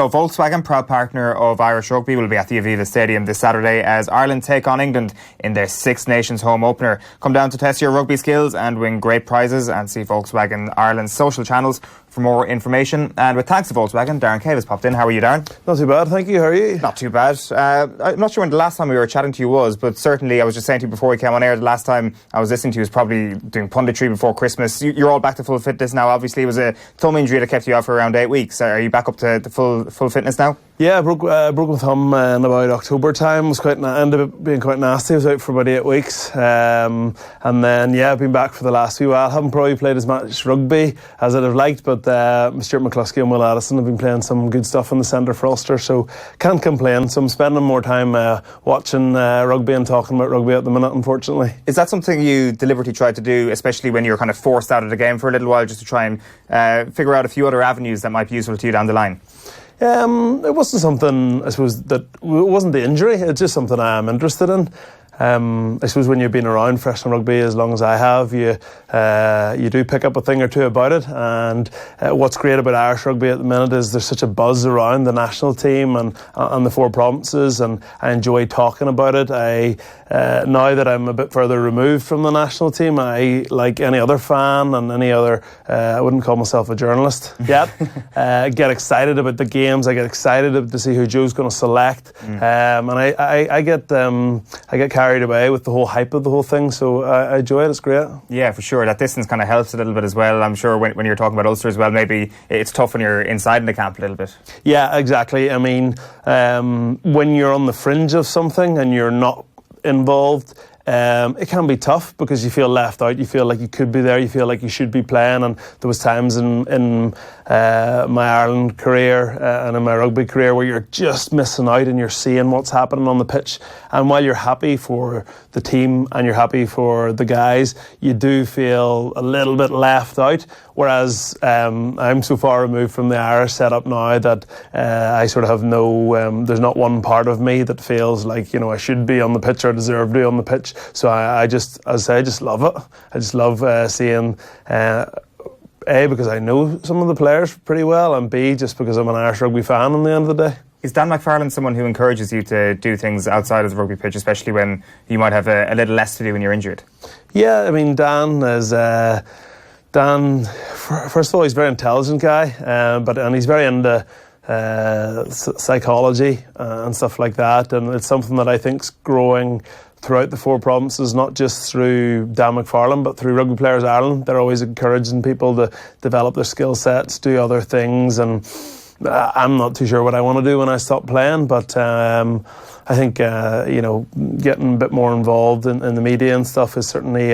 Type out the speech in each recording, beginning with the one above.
So Volkswagen, proud partner of Irish Rugby, will be at the Aviva Stadium this Saturday as Ireland take on England in their Six Nations home opener. Come down to test your rugby skills and win great prizes, and see Volkswagen Ireland's social channels for more information. And with thanks to Volkswagen, Darren Cave has popped in. How are you, Darren? Not too bad, thank you. How are you? Not too bad. I'm not sure when the last time we were chatting to you was, but certainly I was just saying to you before we came on air, the last time I was listening to you was probably doing punditry before Christmas. You're all back to full fitness now. Obviously, it was a thumb injury that kept you out for around 8 weeks. Are you back up to the full fitness now? Yeah, I broke my thumb in about October time. It was ended up being quite nasty. I was out for about 8 weeks. And then, I've been back for the last few while. I haven't probably played as much rugby as I'd have liked, but Stuart McCluskey and Will Addison have been playing some good stuff in the centre for Ulster, so can't complain. So I'm spending more time watching rugby and talking about rugby at the minute, unfortunately. Is that something you deliberately tried to do, especially when you're kind of forced out of the game for a little while, just to try and figure out a few other avenues that might be useful to you down the line? It wasn't something, I suppose, that it wasn't the injury. It's just something I am interested in. I suppose when you've been around professional rugby as long as I have, you do pick up a thing or two about it. And what's great about Irish rugby at the minute is there's such a buzz around the national team and the four provinces, and I enjoy talking about it. Now that I'm a bit further removed from the national team, I, like any other fan and any other, I wouldn't call myself a journalist yet, get excited about the games. I get excited to see who Joe's going to select, and I get carried away with the whole hype of the whole thing, so I enjoy it. It's great. Yeah, for sure. That distance kind of helps a little bit as well. I'm sure when you're talking about Ulster as well, maybe it's tough when you're inside in the camp a little bit. Yeah, exactly. I mean, when you're on the fringe of something and you're not involved, it can be tough because you feel left out. You feel like you could be there. You feel like you should be playing. And there was times in my Ireland career and in my rugby career where you're just missing out and you're seeing what's happening on the pitch. And while you're happy for the team and you're happy for the guys, you do feel a little bit left out. Whereas I'm so far removed from the Irish setup now that I sort of have no, there's not one part of me that feels like, I should be on the pitch or deserve to be on the pitch. So I just love it. I just love seeing, A, because I know some of the players pretty well, and B, just because I'm an Irish rugby fan in the end of the day. Is Dan McFarland someone who encourages you to do things outside of the rugby pitch, especially when you might have a little less to do when you're injured? Yeah, I mean, Dan is... Dan, first of all, he's a very intelligent guy, and he's very into psychology and stuff like that, and it's something that I think's growing throughout the four provinces, not just through Dan McFarland, but through Rugby Players Ireland. They're always encouraging people to develop their skill sets, do other things, and I'm not too sure what I want to do when I stop playing, but I think getting a bit more involved in the media and stuff is certainly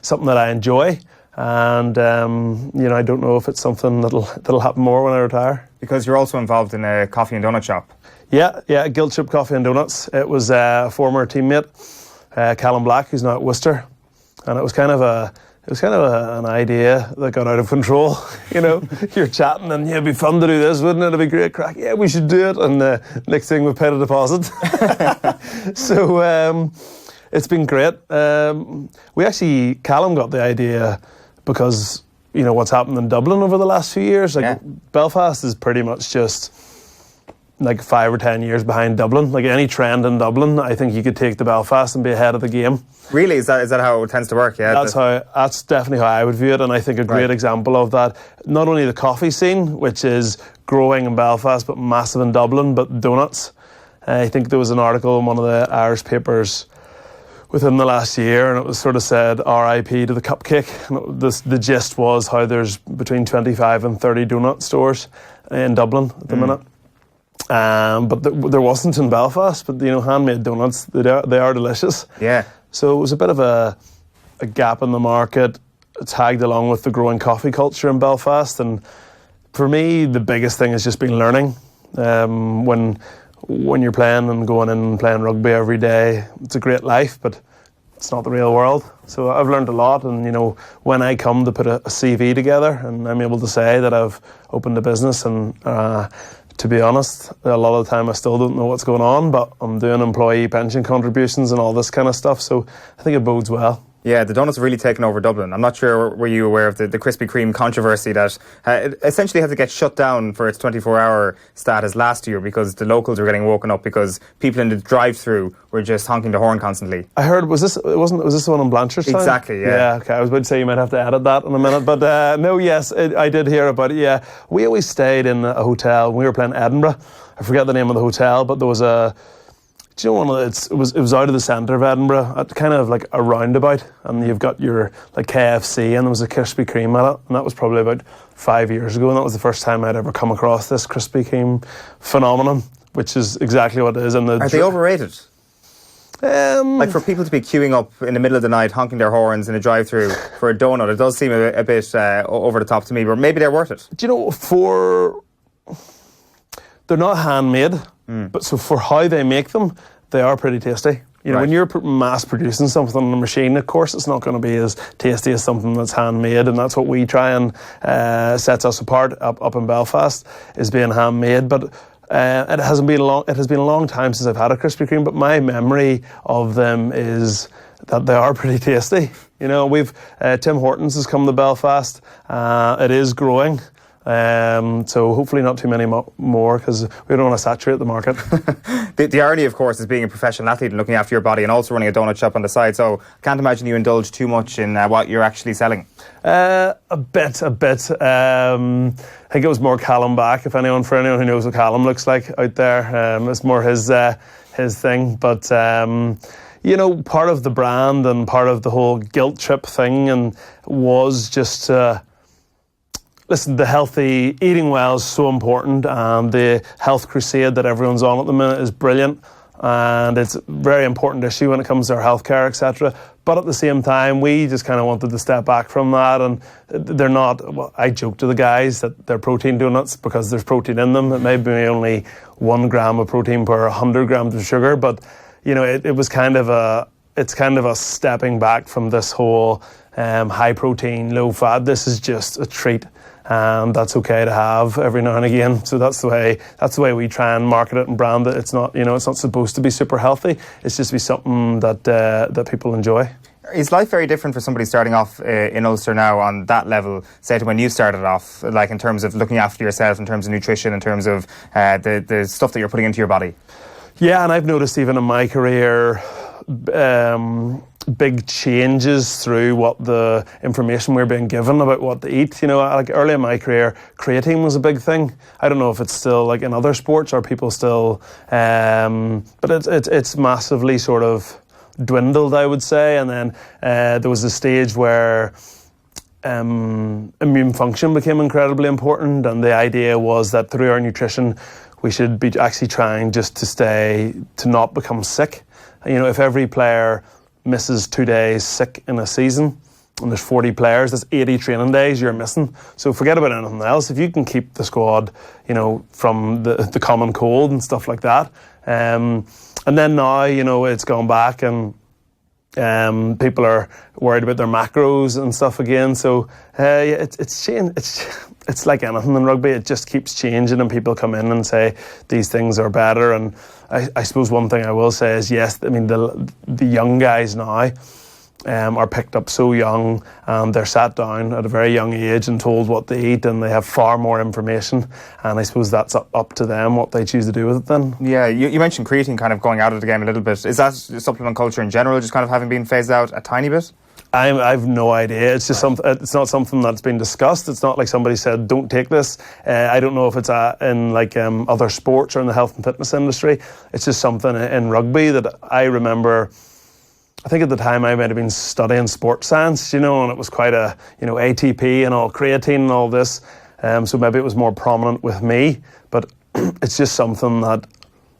something that I enjoy. And I don't know if it's something that'll happen more when I retire. Because you're also involved in a coffee and donut shop. Yeah, Guilt Ship Coffee and Donuts. It was a former teammate, Callum Black, who's now at Worcester, and it was kind of an idea that got out of control. You're chatting and it'd be fun to do this, wouldn't it? It'd be great crack. Yeah, we should do it. And the next thing we paid a deposit. So it's been great. Callum got the idea because what's happened in Dublin over the last few years. Belfast is pretty much just like 5 or 10 years behind Dublin. Like any trend in Dublin, I think you could take to Belfast and be ahead of the game. Really? Is that how it tends to work? Yeah. That's definitely how I would view it, and I think a great example of that, not only the coffee scene, which is growing in Belfast but massive in Dublin, but donuts. I think there was an article in one of the Irish papers within the last year, and it was sort of said RIP to the cupcake. And the gist was how there's between 25 and 30 donut stores in Dublin at the minute. But there wasn't in Belfast. But handmade donuts, they are delicious. Yeah. So it was a bit of a gap in the market, tagged along with the growing coffee culture in Belfast. And for me, the biggest thing has just been learning. When you're playing and going in and playing rugby every day, it's a great life, but it's not the real world. So I've learned a lot, and when I come to put a CV together and I'm able to say that I've opened a business, and to be honest, a lot of the time I still don't know what's going on, but I'm doing employee pension contributions and all this kind of stuff, so I think it bodes well. Yeah, the donuts have really taken over Dublin. I'm not sure, were you aware of the Krispy Kreme controversy that it essentially had to get shut down for its 24-hour status last year because the locals were getting woken up because people in the drive-through were just honking the horn constantly. I heard, was this the one in Blanchardstown? Exactly, yeah. Yeah, okay, I was about to say you might have to edit that in a minute, but no, yes, I did hear about it, yeah. We always stayed in a hotel when we were playing Edinburgh. I forget the name of the hotel, but there was do you know it was out of the centre of Edinburgh, at kind of like a roundabout, and you've got your like KFC, and there was a Krispy Kreme at it, and that was probably about 5 years ago, and that was the first time I'd ever come across this Krispy Kreme phenomenon, which is exactly what it is. Are they overrated? Like for people to be queuing up in the middle of the night, honking their horns in a drive-through for a donut, it does seem a bit over the top to me, but maybe they're worth it. Do you know, they're not handmade, but so for how they make them, they are pretty tasty. You know, when you're mass producing something on a machine, of course, it's not going to be as tasty as something that's handmade, and that's what we try and sets us apart up in Belfast, is being handmade. But it has been a long time since I've had a Krispy Kreme, but my memory of them is that they are pretty tasty. You know, we've Tim Hortons has come to Belfast. It is growing. So hopefully not too many more, because we don't want to saturate the market. The irony, of course, is being a professional athlete and looking after your body and also running a donut shop on the side. So I can't imagine you indulge too much in what you're actually selling. A bit. I think it was more Callum back. For anyone who knows what Callum looks like out there, it's more his thing. But you know, part of the brand and part of the whole guilt trip thing and was just. Listen, the healthy eating well is so important, and the health crusade that everyone's on at the minute is brilliant, and it's a very important issue when it comes to our healthcare, etc. But at the same time, we just kind of wanted to step back from that, and they're not. Well, I joke to the guys that they're protein donuts because there's protein in them. It may be only 1 gram of protein per 100 grams of sugar, but you know, it was kind of a stepping back from this whole high protein, low fat. This is just a treat. And that's okay to have every now and again. So that's the way we try and market it and brand it. It's not, it's not supposed to be super healthy. It's just to be something that people enjoy. Is life very different for somebody starting off in Ulster now on that level, say to when you started off, like in terms of looking after yourself, in terms of nutrition, in terms of the stuff that you're putting into your body? Yeah, and I've noticed even in my career, big changes through what the information we're being given about what to eat. You know, like early in my career, creatine was a big thing. I don't know if it's still like in other sports or people still, but it's massively sort of dwindled, I would say. And then there was a stage where immune function became incredibly important, and the idea was that through our nutrition we should be actually trying just to not become sick. You know, if every player misses 2 days sick in a season, and there's 40 players, that's 80 training days you're missing. So forget about anything else. If you can keep the squad, you know, from the common cold and stuff like that. And then now, you know, it's gone back and people are worried about their macros and stuff again. So it's changed. It's like anything in rugby. It just keeps changing, and people come in and say these things are better. And I suppose one thing I will say is, yes, I mean, the young guys now are picked up so young, and they're sat down at a very young age and told what to eat, and they have far more information, and I suppose that's up to them what they choose to do with it then. Yeah, you mentioned creatine kind of going out of the game a little bit. Is that supplement culture in general just kind of having been phased out a tiny bit? I've no idea. It's just it's not something that's been discussed. It's not like somebody said, don't take this. I don't know if it's in like other sports or in the health and fitness industry. It's just something in rugby that I remember. I think at the time I might have been studying sports science, you know, and it was quite a, you know, ATP and all, creatine and all this. So maybe it was more prominent with me, but it's just something that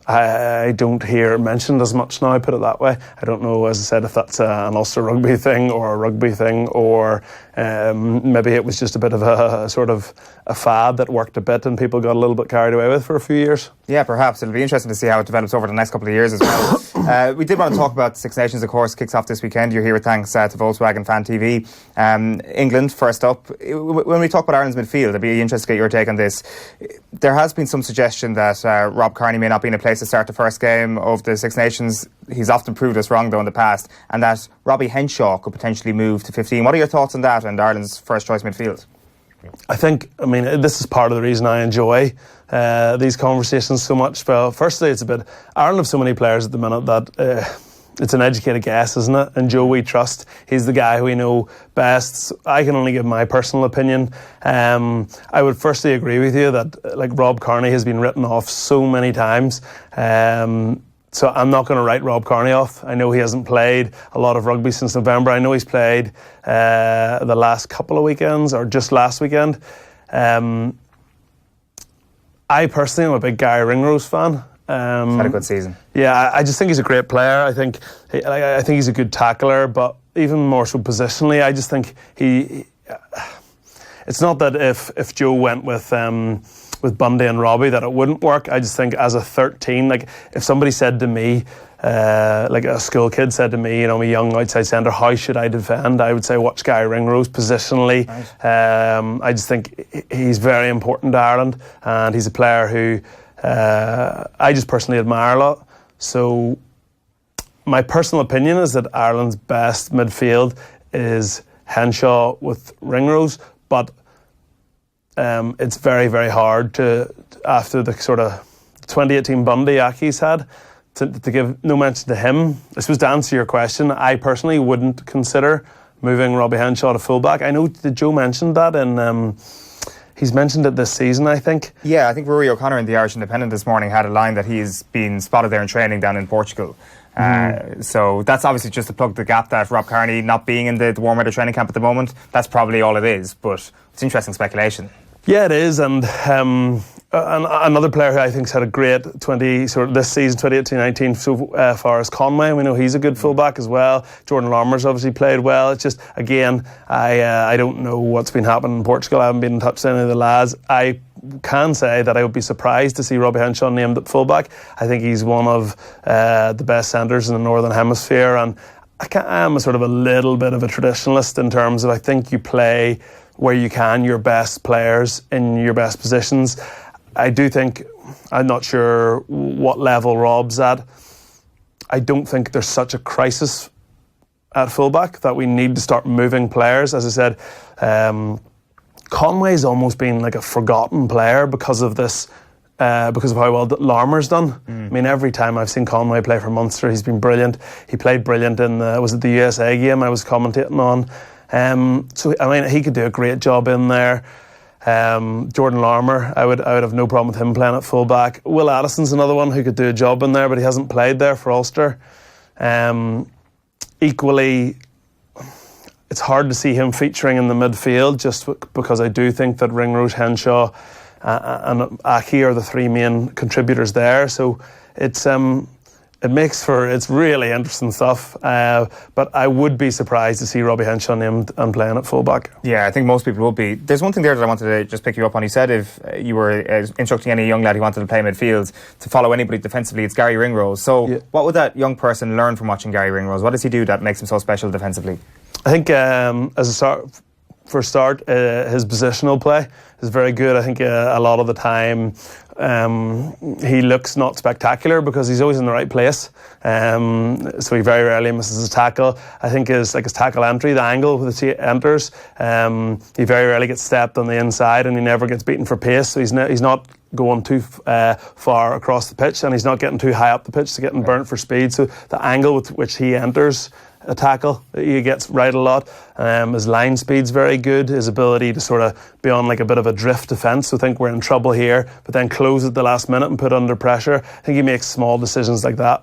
I don't hear mentioned as much now, put it that way. I don't know, as I said, if that's an Ulster rugby thing or a rugby thing, or maybe it was just a bit of a sort of a fad that worked a bit and people got a little bit carried away with for a few years. Yeah, perhaps. It'll be interesting to see how it develops over the next couple of years as well. We did want to talk about Six Nations, of course, kicks off this weekend. You're here with thanks to Volkswagen Fan TV. England, first up. When we talk about Ireland's midfield, I'd be interested to get your take on this. There has been some suggestion that Rob Kearney may not be in a place to start the first game of the Six Nations. He's often proved us wrong, though, in the past. And that Robbie Henshaw could potentially move to 15. What are your thoughts on that and Ireland's first choice midfield? I think, this is part of the reason I enjoy these conversations so much. Well, firstly, it's a bit, Ireland have so many players at the minute that it's an educated guess, isn't it? And Joe we trust. He's the guy who we know best. I can only give my personal opinion. I would firstly agree with you that like Rob Kearney has been written off so many times. So I'm not going to write Rob Kearney off. I know he hasn't played a lot of rugby since November. I know he's played the last couple of weekends or just last weekend. I personally am a big Gary Ringrose fan. He's had a good season. Yeah, I just think he's a great player. I think he's a good tackler, but even more so positionally, I just think he. It's not that if Joe went with Bundy and Robbie that it wouldn't work. I just think as a 13, like if somebody said to me, like a school kid said to me, I'm a young outside centre, how should I defend? I would say watch Guy Ringrose positionally. Right. I just think he's very important to Ireland, and he's a player who I just personally admire a lot. So my personal opinion is that Ireland's best midfield is Henshaw with Ringrose, but it's very, very hard to, after the sort of 2018 Bundy Aki's had, to give no mention to him. I suppose to answer your question, I personally wouldn't consider moving Robbie Henshaw to fullback. I know that Joe mentioned that, and he's mentioned it this season, I think. Yeah, I think Rory O'Connor in the Irish Independent this morning had a line that he's been spotted there in training down in Portugal. So that's obviously just to plug the gap that Rob Kearney not being in the warm weather training camp at the moment, that's probably all it is, but it's interesting speculation. Yeah, it is, and another player who I think's had a great this season, 2018-19 so far, is Conway. We know he's a good fullback as well. Jordan Larmour's obviously played well. It's just, again, I don't know what's been happening in Portugal. I haven't been in touch with any of the lads. I can say that I would be surprised to see Robbie Henshaw named at fullback. I think he's one of the best centres in the Northern Hemisphere, and I am a sort of a little bit of a traditionalist in terms of I think you play where you can your best players in your best positions. I do think, I'm not sure what level Rob's at. I don't think there's such a crisis at fullback that we need to start moving players. As I said, Conway's almost been like a forgotten player because of this, because of how well Larmour's done. I mean, every time I've seen Conway play for Munster, he's been brilliant. He played brilliant in the USA game I was commentating on. So I mean, he could do a great job in there. Jordan Larmour, I would have no problem with him playing at fullback. Will Addison's another one who could do a job in there, but he hasn't played there for Ulster. Equally, it's hard to see him featuring in the midfield just because I do think that Ringrose, Henshaw and Aki are the three main contributors there. So it's it's really interesting stuff, but I would be surprised to see Robbie Henshaw named and playing at fullback. Yeah, I think most people will be. There's one thing there that I wanted to just pick you up on. You said if you were instructing any young lad who wanted to play midfield to follow anybody defensively, it's Gary Ringrose. So What would that young person learn from watching Gary Ringrose? What does he do that makes him so special defensively? I think for a start, his positional play is very good. I think a lot of the time he looks not spectacular because he's always in the right place. So he very rarely misses a tackle. I think his tackle entry, the angle with which he enters, he very rarely gets stepped on the inside, and he never gets beaten for pace. So he's not going too far across the pitch, and he's not getting too high up the pitch to getting burnt for speed. So the angle with which he enters a tackle, he gets right a lot. His line speed's very good. His ability to sort of be on like a bit of a drift defence, so think we're in trouble here, but then close at the last minute and put under pressure. I think he makes small decisions like that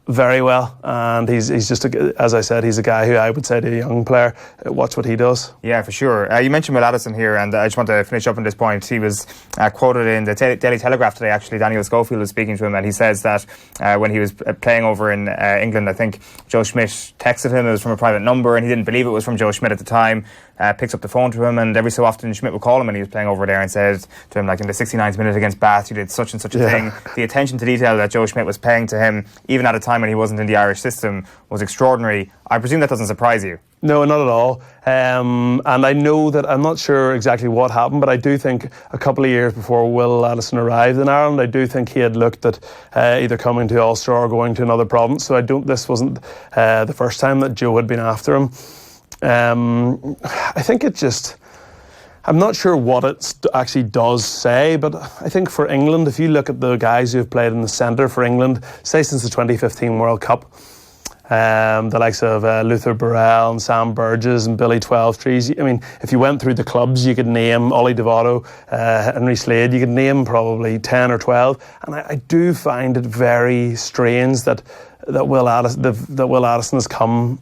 very well, and he's just, as I said, he's a guy who I would say to a young player, watch what he does. Yeah, for sure. You mentioned Will Addison here, and I just want to finish up on this point. He was quoted in the Daily Telegraph today, actually. Daniel Schofield was speaking to him, and he says that when he was playing over in England, I think Joe Schmidt texted him. It was from a private number, and he didn't believe it was from Joe Schmidt at the time. Picks up the phone to him, and every so often Schmidt would call him, and he was playing over there, and said to him, like, in the 69th minute against Bath, you did such and such a thing. The attention to detail that Joe Schmidt was paying to him, even at a time when he wasn't in the Irish system, was extraordinary. I presume that doesn't surprise you. No, not at all. And I know that, I'm not sure exactly what happened, but I do think a couple of years before Will Addison arrived in Ireland, I do think he had looked at either coming to Ulster or going to another province. So this wasn't the first time that Joe had been after him. I think I'm not sure what it actually does say, but I think for England, if you look at the guys who have played in the centre for England, say since the 2015 World Cup, the likes of Luther Burrell and Sam Burgess and Billy Twelvetrees. I mean, if you went through the clubs, you could name Ollie Devoto, Henry Slade, you could name probably 10 or 12. And I do find it very strange that Will Addison has come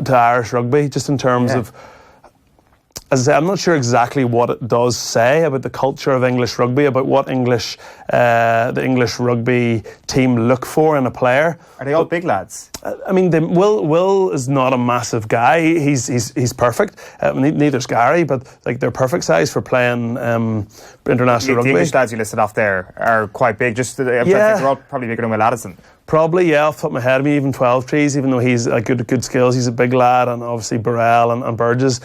to Irish rugby, just in terms of, as I say, I'm not sure exactly what it does say about the culture of English rugby, about what the English rugby team look for in a player. Are they all big lads? I mean, Will is not a massive guy. He's perfect. Neither's Gary, but like they're perfect size for playing international rugby. The English lads you listed off there are quite big. I think they're all probably bigger than Will Addison. Probably, yeah, off the top of my head. I mean, even Twelvetrees, even though he's a good skills, he's a big lad, and obviously Burrell and Burgess.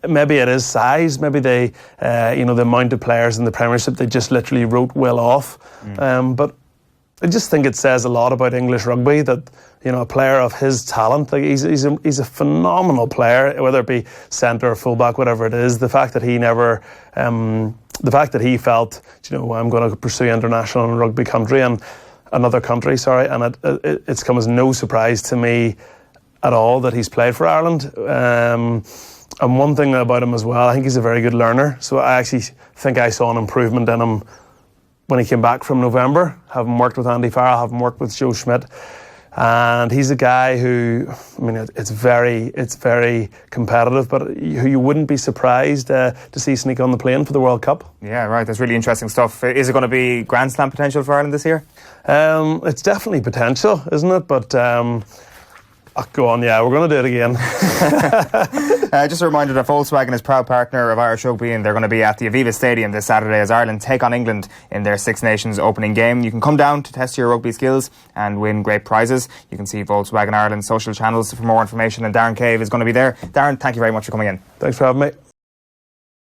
Maybe it is size. Maybe they, the amount of players in the Premiership, they just literally wrote Will off. But I just think it says a lot about English rugby that, a player of his talent, like he's a phenomenal player, whether it be centre or fullback, whatever it is. The fact that he never, the fact that he felt, I'm going to pursue international in rugby country and another country, and it's come as no surprise to me at all that he's played for Ireland. And one thing about him as well, I think he's a very good learner. So I actually think I saw an improvement in him when he came back from November, having worked with Andy Farrell, having worked with Joe Schmidt. And he's a guy who, I mean, it's very competitive, but who you wouldn't be surprised to see sneak on the plane for the World Cup. Yeah, right. That's really interesting stuff. Is it going to be Grand Slam potential for Ireland this year? It's definitely potential, isn't it? But go on, yeah, we're going to do it again. Just a reminder that Volkswagen is proud partner of Irish Rugby, and they're going to be at the Aviva Stadium this Saturday as Ireland take on England in their Six Nations opening game. You can come down to test your rugby skills and win great prizes. You can see Volkswagen Ireland's social channels for more information, and Darren Cave is going to be there. Darren, thank you very much for coming in. Thanks for having me.